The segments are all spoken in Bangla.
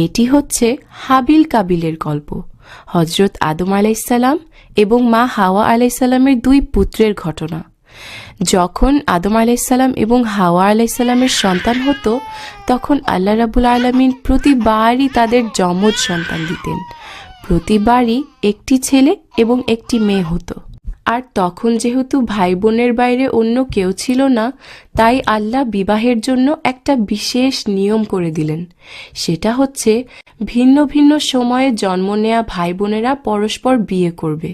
এটি হচ্ছে হাবিল কাবিলের গল্প। হজরত আদম আলাইসাল্লাম এবং মা হাওয়া আলাইসাল্লামের দুই পুত্রের ঘটনা। যখন আদম আলাইসাল্লাম এবং হাওয়া আলাইসাল্লামের সন্তান হতো, তখন আল্লাহ রাব্বুল আলামিন প্রতিবারই তাদের যমজ সন্তান দিতেন। প্রতিবারই একটি ছেলে এবং একটি মেয়ে হতো। আর তখন যেহেতু ভাই বোনের বাইরে অন্য কেউ ছিল না, তাই আল্লাহ বিবাহের জন্য একটা বিশেষ নিয়ম করে দিলেন। সেটা হচ্ছে ভিন্ন ভিন্ন সময়ে জন্ম নেয়া ভাই বোনেরা পরস্পর বিয়ে করবে,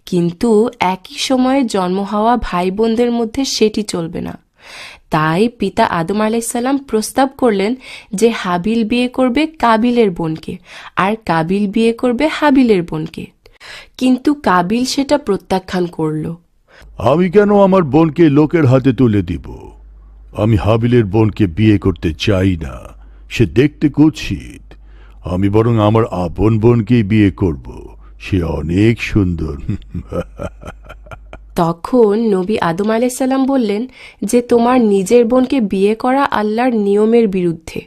কিন্তু একই সময়ে জন্ম হওয়া ভাই বোনদের মধ্যে সেটি চলবে না। তাই পিতা আদম আলাইসাল্লাম প্রস্তাব করলেন যে হাবিল বিয়ে করবে কাবিলের বোনকে, আর কাবিল বিয়ে করবে হাবিলের বোনকে। কিন্তু কাবিল সেটা প্রত্যাখ্যান করল। আমি কেন আমার বোনকে লোকের হাতে তুলে দিব? আমি হাবিলের বোনকে বিয়ে করতে চাই না, সে দেখতে কুৎসিত। আমি বরং আমার আপন বোনকেই বিয়ে করব, সে অনেক সুন্দর। তখন নবী আদম আলাইসাল্লাম বললেন যে তোমার নিজের বোনকে বিয়ে করা আল্লাহর নিয়মের বিরুদ্ধে।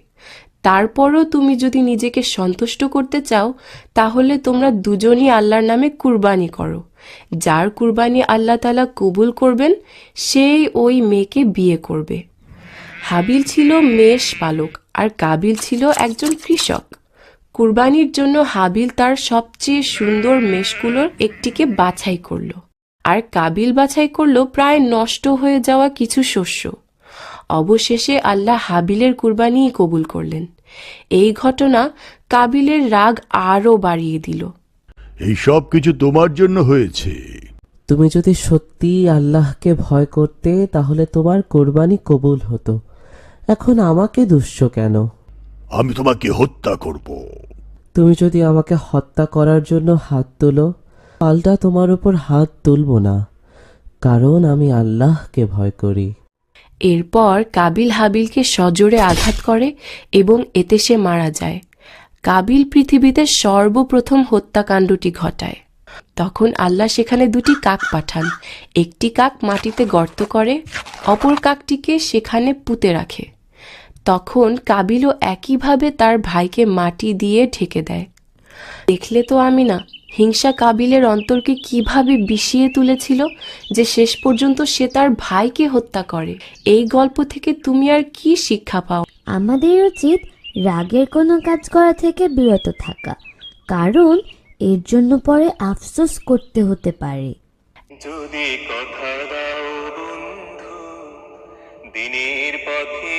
তারপরও তুমি যদি নিজেকে সন্তুষ্ট করতে চাও, তাহলে তোমরা দুজনই আল্লাহর নামে কুরবানি করো। যার কুরবানি আল্লাহ তাআলা কবুল করবেন, সেই ওই মেয়েকে বিয়ে করবে। হাবিল ছিল মেষ পালক আর কাবিল ছিল একজন কৃষক। কুরবানির জন্য হাবিল তার সবচেয়ে সুন্দর মেষগুলোর একটিকে বাছাই করল, আর কাবিল বাছাই করল প্রায় নষ্ট হয়ে যাওয়া কিছু শস্য। অবশেষে আল্লাহ হাবিলের কুরবানিই কবুল করলেন। এই ঘটনা কাবিলের রাগ আরও বাড়িয়ে দিল। এই সব কিছু তোমার জন্য হয়েছে। তুমি যদি সত্যি আল্লাহকে ভয় করতে, তাহলে তোমার কোরবানি কবুল হতো। এখন আমাকে দুষ্য কেন? আমি তোমাকে হত্যা করব। তুমি যদি আমাকে হত্যা করার জন্য হাত তোলো, পাল্টা তোমার উপর হাত তুলব না, কারণ আমি আল্লাহকে ভয় করি। এরপর কাবিল হাবিলকে সজোরে আঘাত করে এবং এতে সে মারা যায়। কাবিল পৃথিবীতে সর্বপ্রথম হত্যাকাণ্ডটি ঘটায়। তখন আল্লাহ সেখানে দুটি কাক পাঠান। একটি কাক মাটিতে গর্ত করে, অপর কাকটিকে সেখানে পুঁতে রাখে। তখন কাবিলও একইভাবে তার ভাইকে মাটি দিয়ে ঢেকে দেয়। দেখলে তো আমিনা, হিংসা কাবিলের অন্তরকে কিভাবে বিষিয়ে তুলেছিল যে শেষ পর্যন্ত সে তার ভাইকে হত্যা করে। এই গল্প থেকে তুমি আর কি শিক্ষা পাও? আমাদের উচিত রাগের কোনো কাজ করা থেকে বিরত থাকা, কারণ এর জন্য পরে আফসোস করতে হতে পারে। যদি কথা দাও বন্ধু, দিনের পথে